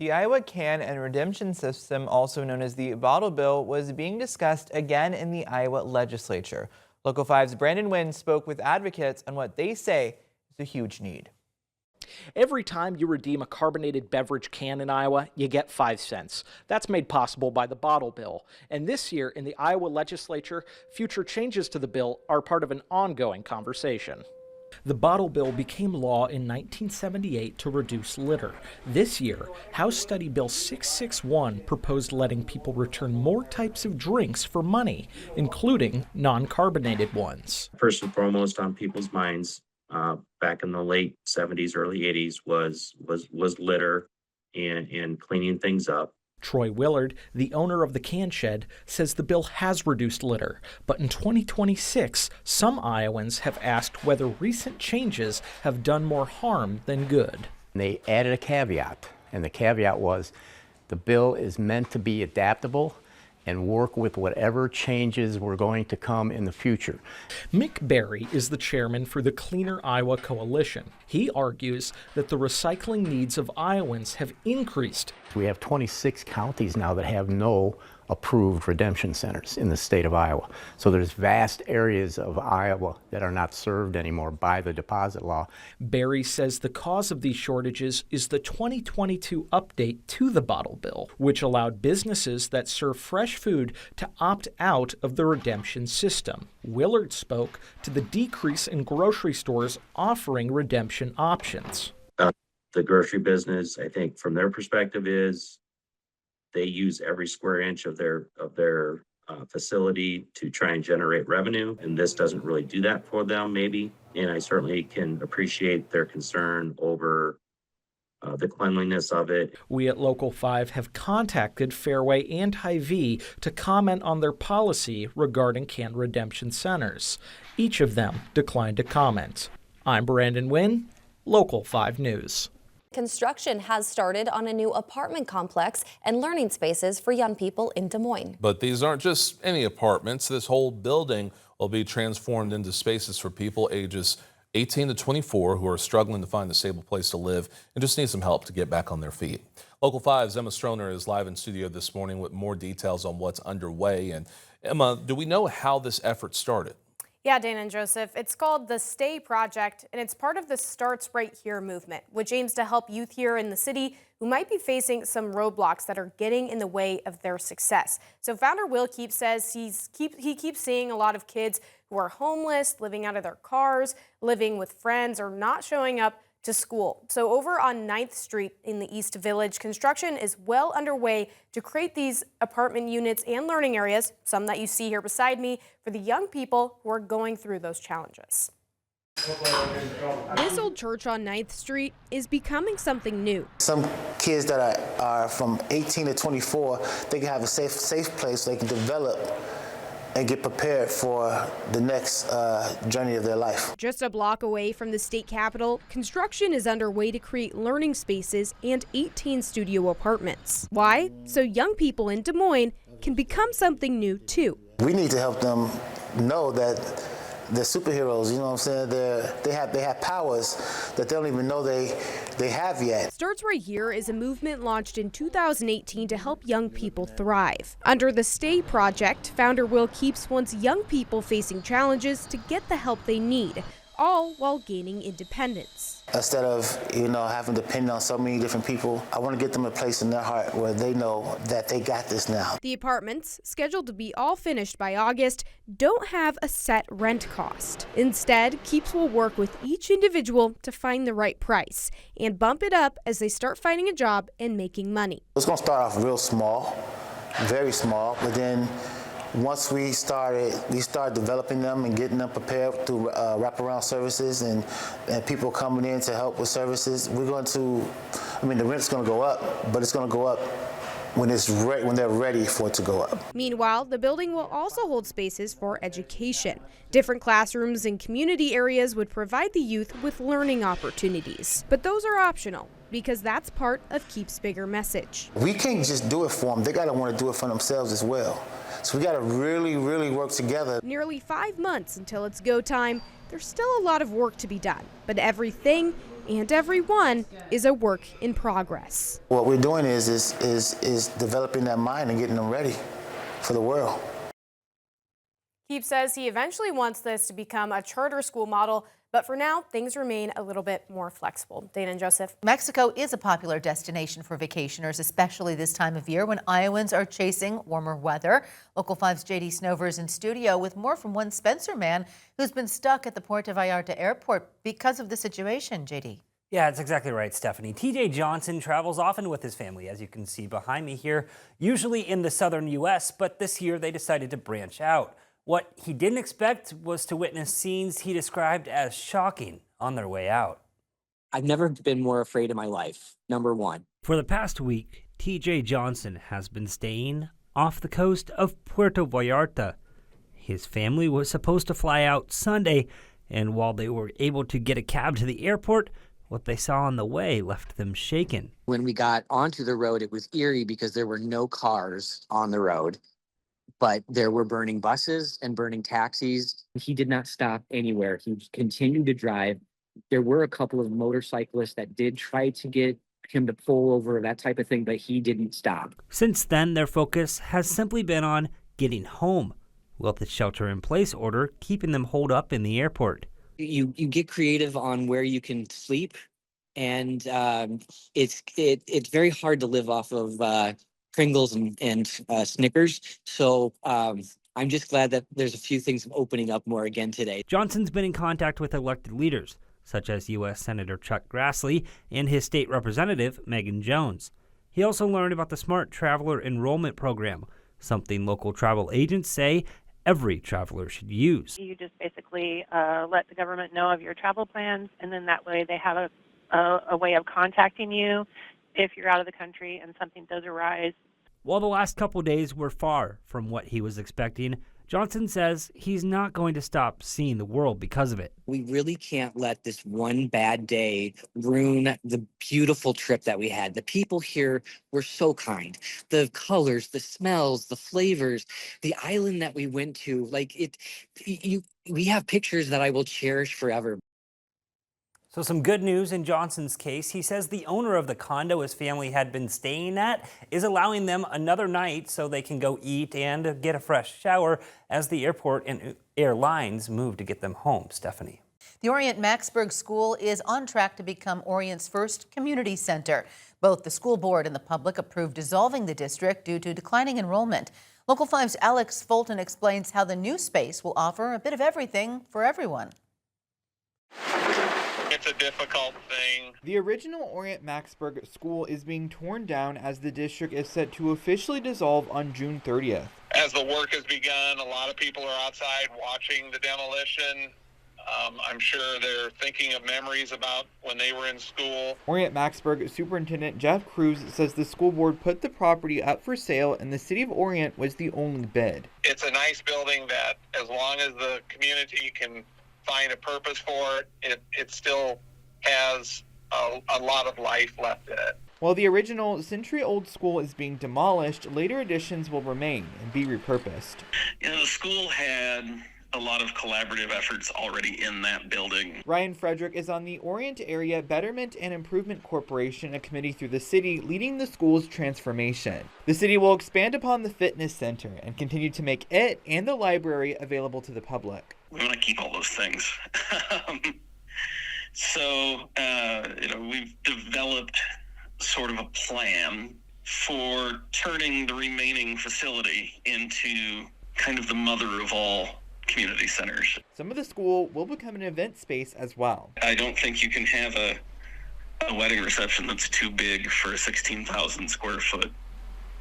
The Iowa Can and Redemption System, also known as the Bottle Bill, was being discussed again in the Iowa legislature. Local 5's Brandon Wynn spoke with advocates on what they say is a huge need. Every time you redeem a carbonated beverage can in Iowa, you get 5 cents. That's made possible by the Bottle Bill. And this year in the Iowa legislature, future changes to the bill are part of an ongoing conversation. The Bottle Bill became law in 1978 to reduce litter. This year, House Study Bill 661 proposed letting people return more types of drinks for money, including non-carbonated ones. First and foremost on people's minds back in the late 70s, early 80s was litter and cleaning things up. Troy Willard, the owner of the Can Shed, says the bill has reduced litter, but in 2026, some Iowans have asked whether recent changes have done more harm than good. They added a caveat, and the caveat was the bill is meant to be adaptable and work with whatever changes were going to come in the future. Mick Berry is the chairman for the Cleaner Iowa Coalition. He argues that the recycling needs of Iowans have increased. We have 26 counties now that have no approved redemption centers in the state of Iowa. So there's vast areas of Iowa that are not served anymore by the deposit law. Berry says the cause of these shortages is the 2022 update to the Bottle Bill, which allowed businesses that serve fresh food to opt out of the redemption system. Willard spoke to the decrease in grocery stores offering redemption options. The grocery business, I think from their perspective is they use every square inch of their facility to try and generate revenue, and this doesn't really do that for them, maybe. And I certainly can appreciate their concern over the cleanliness of it. We at Local 5 have contacted Fairway and Hy-Vee to comment on their policy regarding can redemption centers. Each of them declined to comment. I'm Brandon Wynn, Local 5 News. Construction has started on a new apartment complex and learning spaces for young people in Des Moines. But these aren't just any apartments. This whole building will be transformed into spaces for people ages 18 to 24 who are struggling to find a stable place to live and just need some help to get back on their feet. Local 5's Emma Stroner is live in studio this morning with more details on what's underway. And Emma, do we know how this effort started? Yeah, Dana and Joseph, it's called the Stay Project, and it's part of the Starts Right Here movement, which aims to help youth here in the city who might be facing some roadblocks that are getting in the way of their success. So founder Will Keep says he keeps seeing a lot of kids who are homeless, living out of their cars, living with friends, or not showing up to school. So over on 9th Street in the East Village, construction is well underway to create these apartment units and learning areas, some that you see here beside me, for the young people who are going through those challenges. This old church on 9th Street is becoming something new. Some kids that are from 18 to 24, they can have a safe place they can develop and get prepared for the next journey of their life. Just a block away from the state capitol, construction is underway to create learning spaces and 18 studio apartments. Why? So young people in Des Moines can become something new too. We need to help them know that they're superheroes, you know what I'm saying? They have powers that they don't even know they have yet. Starts Right Here is a movement launched in 2018 to help young people thrive. Under the Stay Project, founder Will Keeps wants young people facing challenges to get the help they need, all while gaining independence. Instead of, having to depend on so many different people, I want to get them a place in their heart where they know that they got this now. The apartments, scheduled to be all finished by August, don't have a set rent cost. Instead, Keeps will work with each individual to find the right price and bump it up as they start finding a job and making money. It's going to start off real small, very small, but then once we started developing them and getting them prepared through wraparound services and people coming in to help with services, the rent's going to go up, but it's going to go up when they're ready for it to go up. Meanwhile, the building will also hold spaces for education. Different classrooms and community areas would provide the youth with learning opportunities. But those are optional, because that's part of Keep's bigger message. We can't just do it for them. They got to want to do it for themselves as well. So we got to really, really work together. Nearly 5 months until it's go time, there's still a lot of work to be done, but everything and everyone is a work in progress. What we're doing is developing that mind and getting them ready for the world. Keep says he eventually wants this to become a charter school model, but for now, things remain a little bit more flexible. Dana and Joseph. Mexico is a popular destination for vacationers, especially this time of year when Iowans are chasing warmer weather. Local 5's JD Snovers in studio with more from one Spencer man who's been stuck at the Puerto Vallarta airport because of the situation. JD. Yeah, that's exactly right, Stephanie. TJ Johnson travels often with his family, as you can see behind me here, usually in the southern U.S., but this year they decided to branch out. What he didn't expect was to witness scenes he described as shocking on their way out. I've never been more afraid in my life, number one. For the past week, TJ Johnson has been staying off the coast of Puerto Vallarta. His family was supposed to fly out Sunday, and while they were able to get a cab to the airport, what they saw on the way left them shaken. When we got onto the road, it was eerie because there were no cars on the road, but there were burning buses and burning taxis. He did not stop anywhere. He continued to drive. There were a couple of motorcyclists that did try to get him to pull over, that type of thing, but he didn't stop. Since then, their focus has simply been on getting home, with the shelter-in-place order keeping them holed up in the airport. You get creative on where you can sleep, and it's very hard to live off of Pringles and Snickers. So I'm just glad that there's a few things opening up more again today. Johnson's been in contact with elected leaders, such as U.S. Senator Chuck Grassley and his state representative, Megan Jones. He also learned about the Smart Traveler Enrollment Program, something local travel agents say every traveler should use. You just basically let the government know of your travel plans, and then that way they have a way of contacting you if you're out of the country and something does arise. While the last couple days were far from what he was expecting, Johnson says he's not going to stop seeing the world because of it. We really can't let this one bad day ruin the beautiful trip that we had. The people here were so kind. The colors, the smells, the flavors, the island that we went to, we have pictures that I will cherish forever. So some good news in Johnson's case. He says the owner of the condo his family had been staying at is allowing them another night so they can go eat and get a fresh shower as the airport and airlines move to get them home. Stephanie. The Orient Maxburg School is on track to become Orient's first community center. Both the school board and the public approved dissolving the district due to declining enrollment. Local 5's Alex Fulton explains how the new space will offer a bit of everything for everyone. It's a difficult thing. The original Orient Maxburg School is being torn down as the district is set to officially dissolve on June 30th. As the work has begun, a lot of people are outside watching the demolition. I'm sure they're thinking of memories about when they were in school. Orient Maxburg Superintendent Jeff Cruz says the school board put the property up for sale and the city of Orient was the only bid. It's a nice building that, as long as the community can find a purpose for it, it still has a lot of life left in it. While the original century-old school is being demolished, later additions will remain and be repurposed. The school had a lot of collaborative efforts already in that building. Ryan Frederick is on the Orient Area Betterment and Improvement Corporation, a committee through the city leading the school's transformation. The city will expand upon the fitness center and continue to make it and the library available to the public. We want to keep all those things. We've developed sort of a plan for turning the remaining facility into kind of the mother of all community centers. Some of the school will become an event space as well. I don't think you can have a wedding reception that's too big for a 16,000 square foot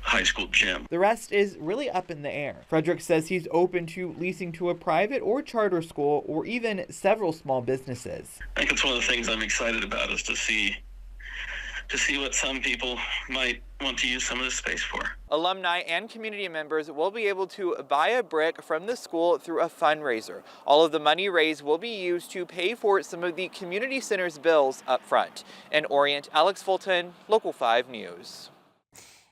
high school gym. The rest is really up in the air. Frederick says he's open to leasing to a private or charter school or even several small businesses. I think it's one of the things I'm excited about is to see what some people might want to use some of this space for. Alumni and community members will be able to buy a brick from the school through a fundraiser. All of the money raised will be used to pay for some of the community center's bills up front. In Orient, Alex Fulton, Local 5 News.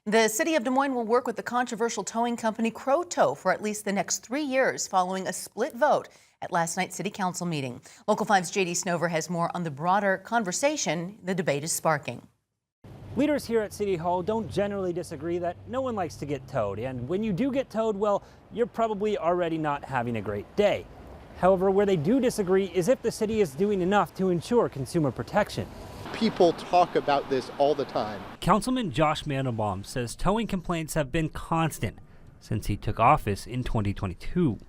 The city of Des Moines will work with the controversial towing company Crow Tow for at least the next 3 years following a split vote at last night's City Council meeting. Local 5's J.D. Snover has more on the broader conversation the debate is sparking. Leaders here at City Hall don't generally disagree that no one likes to get towed, and when you do get towed, well, you're probably already not having a great day. However, where they do disagree is if the city is doing enough to ensure consumer protection. People talk about this all the time. Councilman Josh Mandelbaum says towing complaints have been constant since he took office in 2022.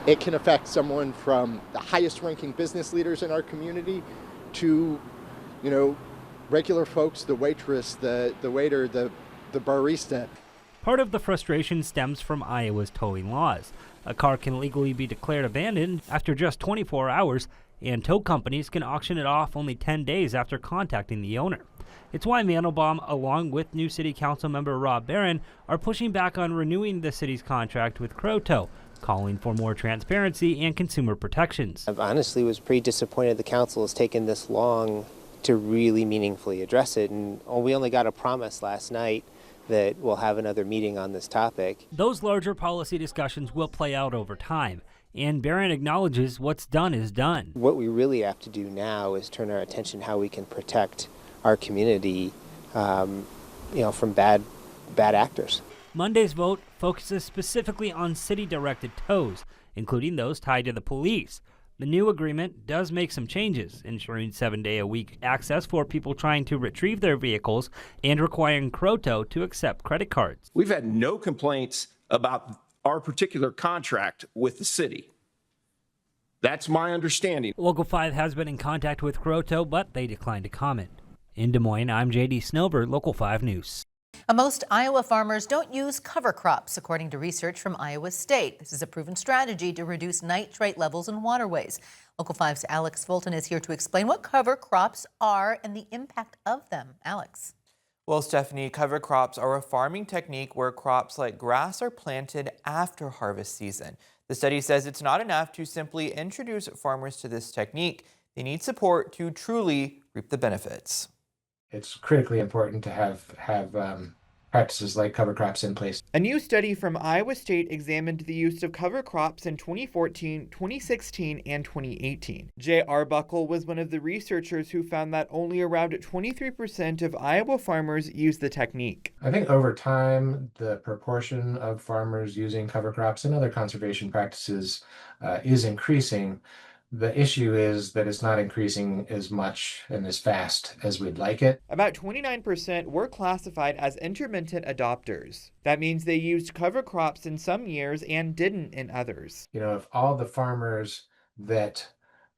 It can affect someone from the highest ranking business leaders in our community to, regular folks, the waitress, the waiter, the barista. Part of the frustration stems from Iowa's towing laws. A car can legally be declared abandoned after just 24 hours, and tow companies can auction it off only 10 days after contacting the owner. It's why Mandelbaum, along with new City Council member Rob Barron, are pushing back on renewing the city's contract with Crow, calling for more transparency and consumer protections. I honestly was pretty disappointed the council has taken this long to really meaningfully address it, and we only got a promise last night that we'll have another meeting on this topic. Those larger policy discussions will play out over time, and Barron acknowledges what's done is done. What we really have to do now is turn our attention how we can protect our community, from bad actors. Monday's vote focuses specifically on city-directed tows, including those tied to the police. The new agreement does make some changes, ensuring 7-day-a-week access for people trying to retrieve their vehicles and requiring Crow to accept credit cards. We've had no complaints about our particular contract with the city. That's my understanding. Local 5 has been in contact with Crow, but they declined to comment. In Des Moines, I'm J.D. Snover, Local 5 News. Most Iowa farmers don't use cover crops, according to research from Iowa State. This is a proven strategy to reduce nitrate levels in waterways. Local 5's Alex Fulton is here to explain what cover crops are and the impact of them. Alex. Well, Stephanie, cover crops are a farming technique where crops like grass are planted after harvest season. The study says it's not enough to simply introduce farmers to this technique. They need support to truly reap the benefits. It's critically important to have practices like cover crops in place. A new study from Iowa State examined the use of cover crops in 2014, 2016, and 2018. Jay Arbuckle was one of the researchers who found that only around 23% of Iowa farmers use the technique. I think over time, the proportion of farmers using cover crops and other conservation practices is increasing. The issue is that it's not increasing as much and as fast as we'd like it. About 29% were classified as intermittent adopters. That means they used cover crops in some years and didn't in others. If all the farmers that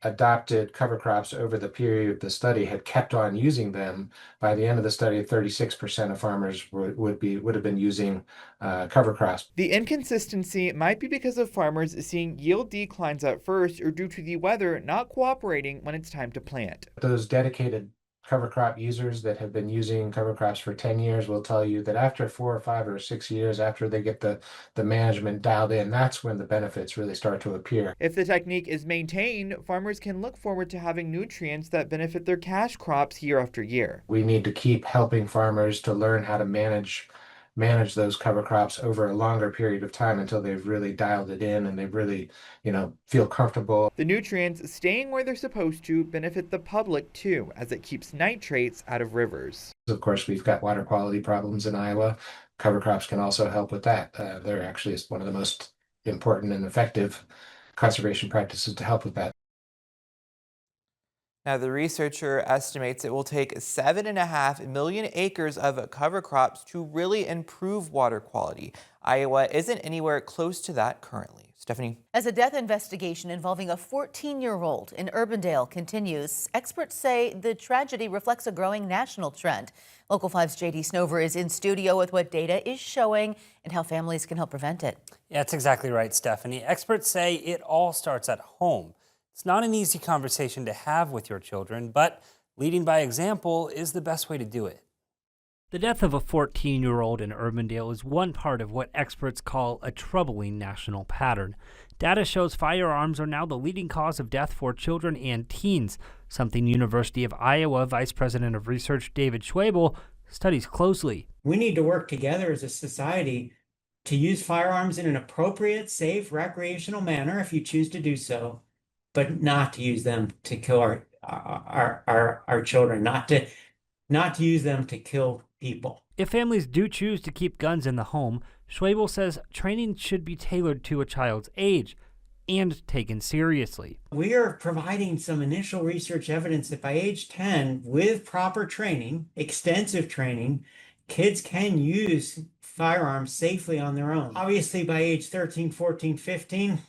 adopted cover crops over the period of the study had kept on using them, by the end of the study, 36% of farmers would have been using cover crops. The inconsistency might be because of farmers seeing yield declines at first or due to the weather not cooperating when it's time to plant. Those dedicated cover crop users that have been using cover crops for 10 years will tell you that after 4 or 5 or 6 years, after they get the management dialed in, that's when the benefits really start to appear. If the technique is maintained, farmers can look forward to having nutrients that benefit their cash crops year after year. We need to keep helping farmers to learn how to manage those cover crops over a longer period of time until they've really dialed it in and they really, feel comfortable. The nutrients staying where they're supposed to benefit the public too, as it keeps nitrates out of rivers. Of course, we've got water quality problems in Iowa. Cover crops can also help with that. They're actually one of the most important and effective conservation practices to help with that. Now, the researcher estimates it will take 7.5 million acres of cover crops to really improve water quality. Iowa isn't anywhere close to that currently. Stephanie. As a death investigation involving a 14-year-old in Urbandale continues, experts say the tragedy reflects a growing national trend. Local 5's J.D. Snover is in studio with what data is showing and how families can help prevent it. Yeah, that's exactly right, Stephanie. Experts say it all starts at home. It's not an easy conversation to have with your children, but leading by example is the best way to do it. The death of a 14-year-old in Urbandale is one part of what experts call a troubling national pattern. Data shows firearms are now the leading cause of death for children and teens, something University of Iowa Vice President of Research David Schwabel studies closely. We need to work together as a society to use firearms in an appropriate, safe, recreational manner if you choose to do so, but not to use them to kill our children, not to use them to kill people. If families do choose to keep guns in the home, Schwebel says training should be tailored to a child's age and taken seriously. We are providing some initial research evidence that by age 10, with proper training, extensive training, kids can use firearms safely on their own. Obviously, by age 13, 14, 15,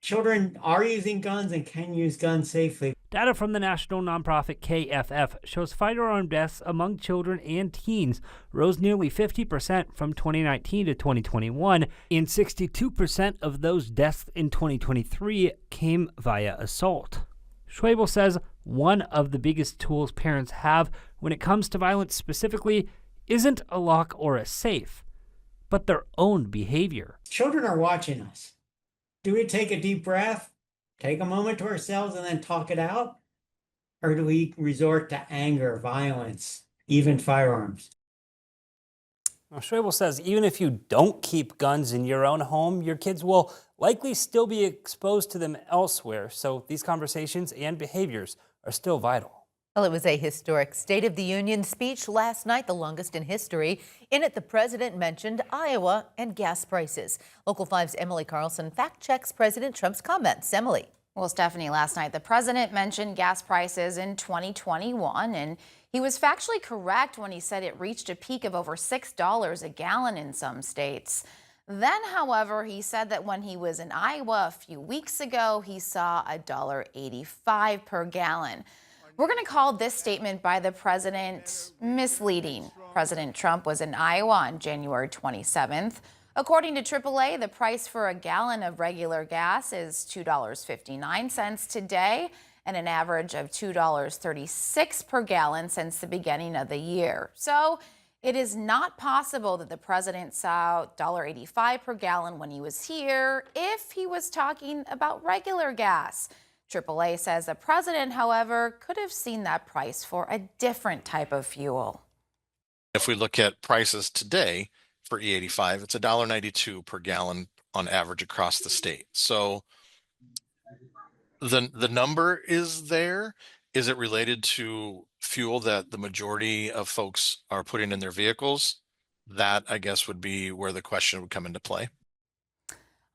children are using guns and can use guns safely. Data from the national nonprofit KFF shows firearm deaths among children and teens rose nearly 50% from 2019 to 2021, and 62% of those deaths in 2023 came via assault. Schwebel says one of the biggest tools parents have when it comes to violence specifically isn't a lock or a safe, but their own behavior. Children are watching us. Do we take a deep breath, take a moment to ourselves, and then talk it out? Or do we resort to anger, violence, even firearms? Now, Schwebel says even if you don't keep guns in your own home, your kids will likely still be exposed to them elsewhere. So these conversations and behaviors are still vital. Well, it was a historic State of the Union speech last night, the longest in history. In it, the president mentioned Iowa and gas prices. Local 5's Emily Carlson fact-checks President Trump's comments. Emily. Well, Stephanie, last night the president mentioned gas prices in 2021, and he was factually correct when he said it reached a peak of over $6 a gallon in some states. Then, however, he said that when he was in Iowa a few weeks ago, he saw $1.85 per gallon. We're going to call this statement by the president misleading. President Trump was in Iowa on January 27th. According to AAA, the price for a gallon of regular gas is $2.59 today, and an average of $2.36 per gallon since the beginning of the year. So it is not possible that the president saw $1.85 per gallon when he was here if he was talking about regular gas. AAA says the president, however, could have seen that price for a different type of fuel. If we look at prices today for E85, it's $1.92 per gallon on average across the state. So the number is there. Is it related to fuel that the majority of folks are putting in their vehicles? That, I guess, would be where the question would come into play.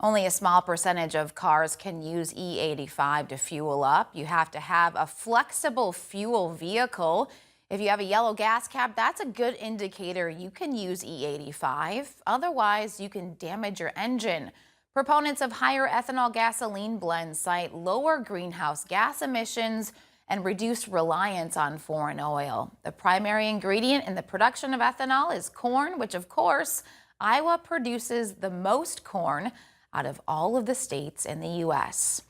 Only a small percentage of cars can use E85 to fuel up. You have to have a flexible fuel vehicle. If you have a yellow gas cap, that's a good indicator you can use E85. Otherwise, you can damage your engine. Proponents of higher ethanol gasoline blends cite lower greenhouse gas emissions and reduced reliance on foreign oil. The primary ingredient in the production of ethanol is corn, which of course, Iowa produces the most corn out of all of the states in the U.S.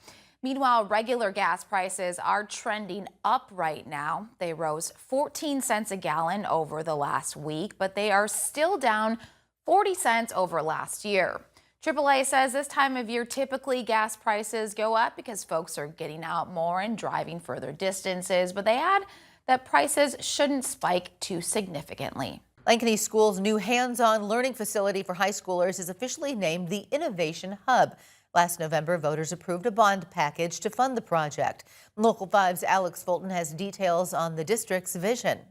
Meanwhile, regular gas prices are trending up right now. They rose 14 cents a gallon over the last week, but they are still down 40 cents over last year. AAA says this time of year, typically gas prices go up because folks are getting out more and driving further distances, but they add that prices shouldn't spike too significantly. Ankeny School's new hands-on learning facility for high schoolers is officially named the Innovation Hub. Last November, voters approved a bond package to fund the project. Local 5's Alex Fulton has details on the district's vision.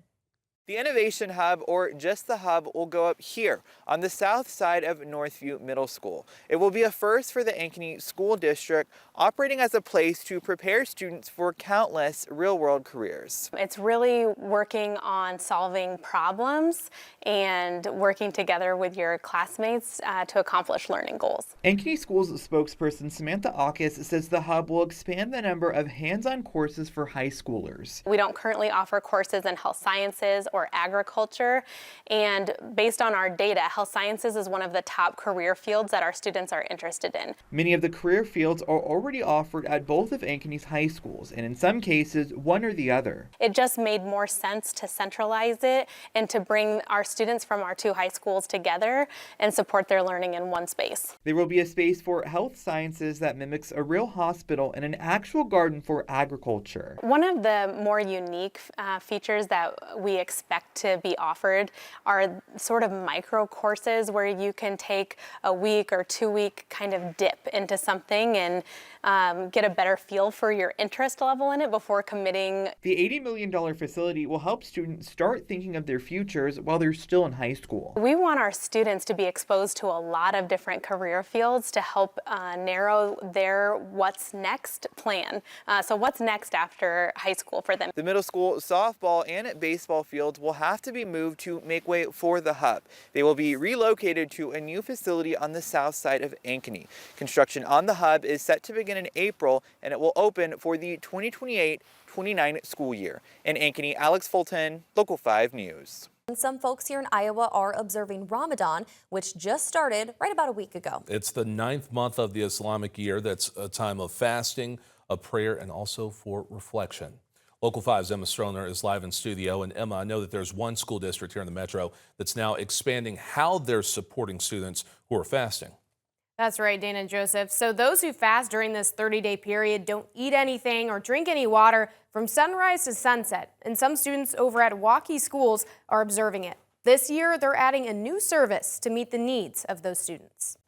The Innovation Hub, or just the Hub, will go up here on the south side of Northview Middle School. It will be a first for the Ankeny School District, operating as a place to prepare students for countless real-world careers. It's really working on solving problems and working together with your classmates to accomplish learning goals. Ankeny School's spokesperson Samantha Aukus says the Hub will expand the number of hands-on courses for high schoolers. We don't currently offer courses in health sciences or agriculture, and based on our data, health sciences is one of the top career fields that our students are interested in. Many of the career fields are already offered at both of Ankeny's high schools, and in some cases, one or the other. It just made more sense to centralize it and to bring our students from our two high schools together and support their learning in one space. There will be a space for health sciences that mimics a real hospital and an actual garden for agriculture. One of the more unique features that we expect expect to be offered are sort of micro courses where you can take a week or 2-week kind of dip into something and get a better feel for your interest level in it before committing. The $80 million facility will help students start thinking of their futures while they're still in high school. We want our students to be exposed to a lot of different career fields to help narrow their what's next plan. So what's next after high school for them? The middle school softball and baseball fields will have to be moved to make way for the hub. They will be relocated to a new facility on the south side of Ankeny. Construction on the hub is set to begin in April, and it will open for the 2028-29 school year. In Ankeny, Alex Fulton, Local 5 News. And some folks here in Iowa are observing Ramadan, which just started right about a week ago. It's the 9th month of the Islamic year. That's a time of fasting, of prayer, and also for reflection. Local 5's Emma Stroner is live in studio. And Emma, I know that there's one school district here in the metro that's now expanding how they're supporting students who are fasting. That's right, Dana and Joseph. So those who fast during this 30-day period don't eat anything or drink any water from sunrise to sunset. And some students over at Waukee schools are observing it. This year, they're adding a new service to meet the needs of those students.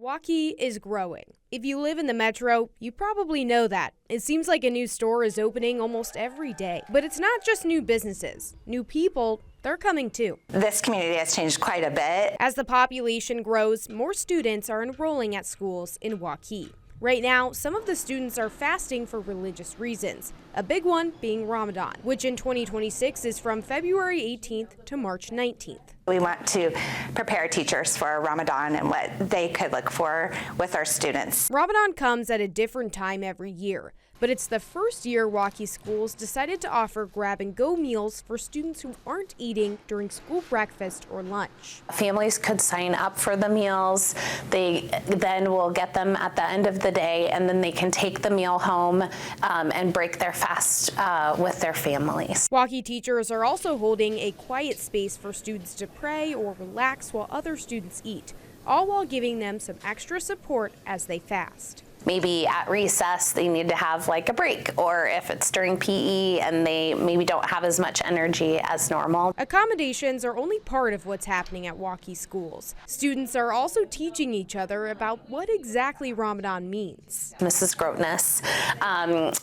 Waukee is growing. If you live in the metro, you probably know that. It seems like a new store is opening almost every day. But it's not just new businesses. New people, they're coming too. This community has changed quite a bit. As the population grows, more students are enrolling at schools in Waukee. Right now, some of the students are fasting for religious reasons, a big one being Ramadan, which in 2026 is from February 18th to March 19th. We want to prepare teachers for Ramadan and what they could look for with our students. Ramadan comes at a different time every year, but it's the first year Waukee schools decided to offer grab-and-go meals for students who aren't eating during school breakfast or lunch. Families could sign up for the meals. They then will get them at the end of the day, and then they can take the meal home and break their fast with their families. Waukee teachers are also holding a quiet space for students to pray or relax while other students eat, all while giving them some extra support as they fast. Maybe at recess they need to have like a break, or if it's during PE and they maybe don't have as much energy as normal. Accommodations are only part of what's happening at Waukee schools. Students are also teaching each other about what exactly Ramadan means. Mrs. Grotness,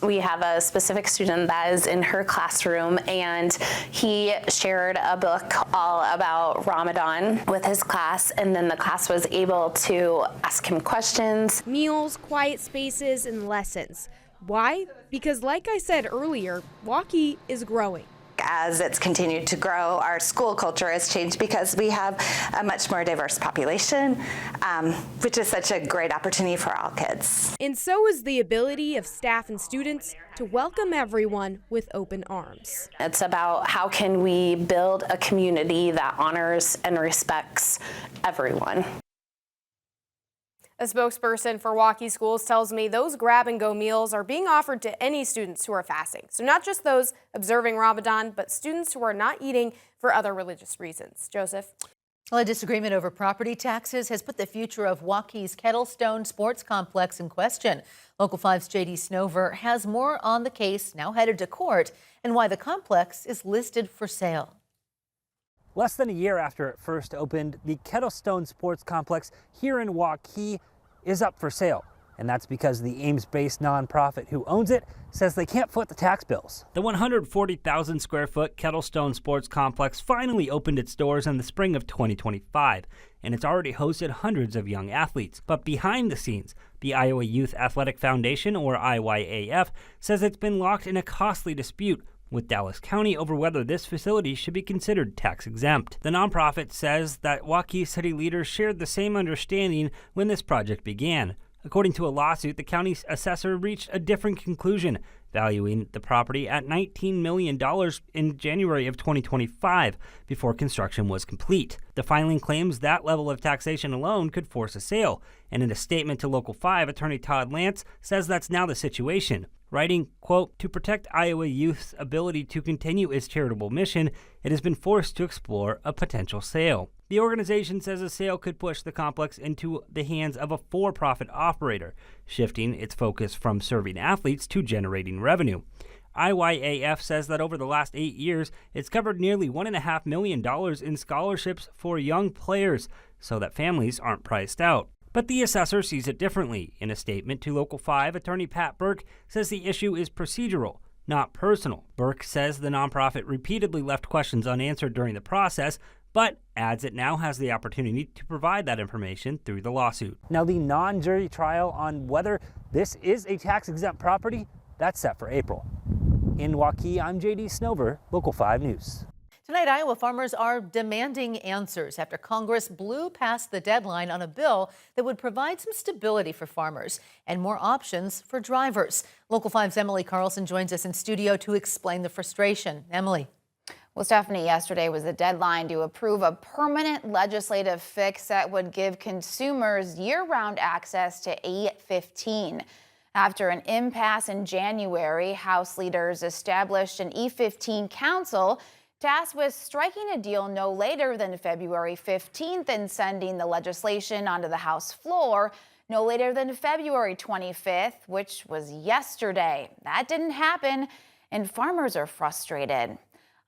we have a specific student that is in her classroom, and he shared a book all about Ramadan with his class, and then the class was able to ask him questions. Meals, quiet spaces, and lessons. Why? Because like I said earlier, Waukee is growing. As it's continued to grow, our school culture has changed because we have a much more diverse population, which is such a great opportunity for all kids. And so is the ability of staff and students to welcome everyone with open arms. It's about how can we build a community that honors and respects everyone. A spokesperson for Waukee schools tells me those grab-and-go meals are being offered to any students who are fasting. So not just those observing Ramadan, but students who are not eating for other religious reasons. Joseph? Well, a disagreement over property taxes has put the future of Waukee's Kettlestone Sports Complex in question. Local 5's J.D. Snover has more on the case, now headed to court, and why the complex is listed for sale. Less than a year after it first opened, the Kettlestone Sports Complex here in Waukee is up for sale. And that's because the Ames-based nonprofit who owns it says they can't foot the tax bills. The 140,000 square foot Kettlestone Sports Complex finally opened its doors in the spring of 2025, and it's already hosted hundreds of young athletes. But behind the scenes, the Iowa Youth Athletic Foundation, or IYAF, says it's been locked in a costly dispute with Dallas County over whether this facility should be considered tax exempt. The nonprofit says that Waukee city leaders shared the same understanding when this project began. According to a lawsuit, the county's assessor reached a different conclusion, valuing the property at $19 million in January of 2025 before construction was complete. The filing claims that level of taxation alone could force a sale, and in a statement to Local 5, attorney Todd Lance says that's now the situation. Writing, quote, "To protect Iowa youth's ability to continue its charitable mission, it has been forced to explore a potential sale." The organization says a sale could push the complex into the hands of a for-profit operator, shifting its focus from serving athletes to generating revenue. IYAF says that over the last 8 years, it's covered nearly $1.5 million in scholarships for young players so that families aren't priced out. But the assessor sees it differently. In a statement to Local 5, attorney Pat Burke says the issue is procedural, not personal. Burke says the nonprofit repeatedly left questions unanswered during the process, but adds it now has the opportunity to provide that information through the lawsuit. Now, the non-jury trial on whether this is a tax-exempt property, that's set for April. In Waukee, I'm JD Snover, Local 5 News. Tonight, Iowa farmers are demanding answers after Congress blew past the deadline on a bill that would provide some stability for farmers and more options for drivers. Local 5's Emily Carlson joins us in studio to explain the frustration. Emily. Well, Stephanie, yesterday was the deadline to approve a permanent legislative fix that would give consumers year-round access to E15. After an impasse in January, House leaders established an E15 council tasked with striking a deal no later than February 15th and sending the legislation onto the House floor no later than February 25th, which was yesterday. That didn't happen, and farmers are frustrated.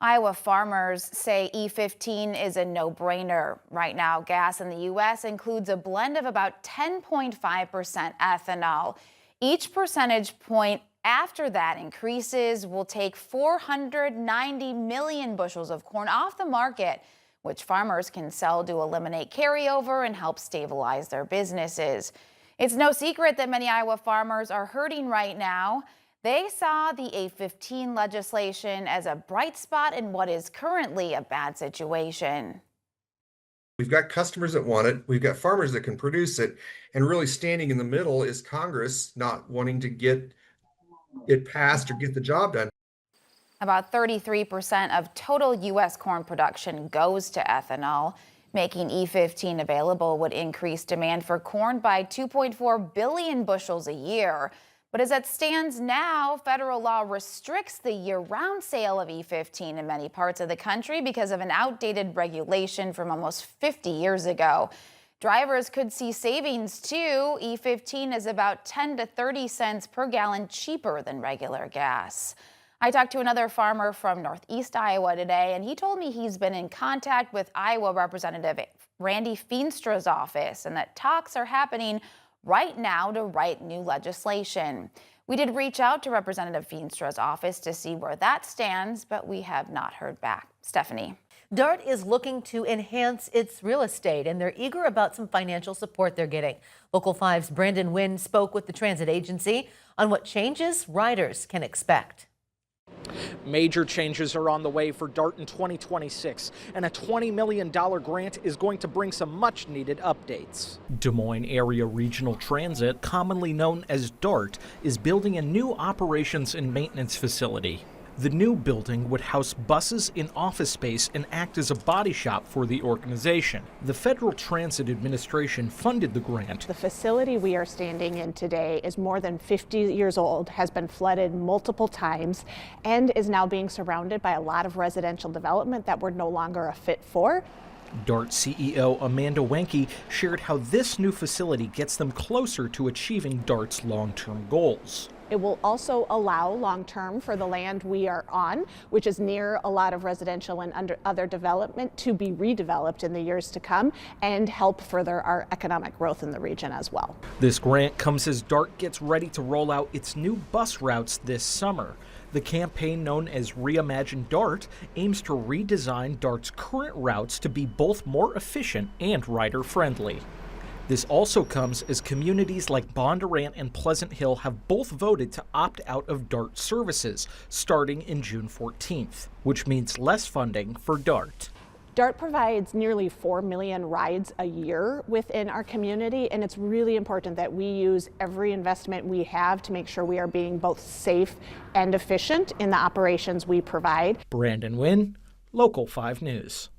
Iowa farmers say E15 is a no-brainer. Right now, gas in the U.S. includes a blend of about 10.5% ethanol. Each percentage point after that increases will take 490 million bushels of corn off the market, which farmers can sell to eliminate carryover and help stabilize their businesses. It's no secret that many Iowa farmers are hurting right now. They saw the E15 legislation as a bright spot in what is currently a bad situation. We've got customers that want it. We've got farmers that can produce it. And really standing in the middle is Congress not wanting to get it passed or get the job done. About 33% of total U.S. corn production goes to ethanol. Making E15 available would increase demand for corn by 2.4 billion bushels a year. But as it stands now, federal law restricts the year-round sale of E15 in many parts of the country because of an outdated regulation from almost 50 years ago. Drivers could see savings too. E15 is about 10 to 30 cents per gallon cheaper than regular gas. I talked to another farmer from Northeast Iowa today, and he told me he's been in contact with Iowa Representative Randy Feenstra's office and that talks are happening right now to write new legislation. We did reach out to Representative Feenstra's office to see where that stands, but we have not heard back. Stephanie. DART is looking to enhance its real estate, and they're eager about some financial support they're getting. Local 5's Brandon Wynn spoke with the transit agency on what changes riders can expect. Major changes are on the way for DART in 2026, and a $20 million grant is going to bring some much-needed updates. Des Moines Area Regional Transit, commonly known as DART, is building a new operations and maintenance facility. The new building would house buses in office space and act as a body shop for the organization. The Federal Transit Administration funded the grant. The facility we are standing in today is more than 50 years old, has been flooded multiple times, and is now being surrounded by a lot of residential development that we're no longer a fit for. DART CEO Amanda Wenke shared how this new facility gets them closer to achieving DART's long-term goals. It will also allow long-term for the land we are on, which is near a lot of residential and other development, to be redeveloped in the years to come and help further our economic growth in the region as well. This grant comes as DART gets ready to roll out its new bus routes this summer. The campaign, known as Reimagine DART, aims to redesign DART's current routes to be both more efficient and rider-friendly. This also comes as communities like Bondurant and Pleasant Hill have both voted to opt out of DART services starting in June 14th, which means less funding for DART. DART provides nearly 4 million rides a year within our community, and it's really important that we use every investment we have to make sure we are being both safe and efficient in the operations we provide. Brandon Wynn, Local 5 News.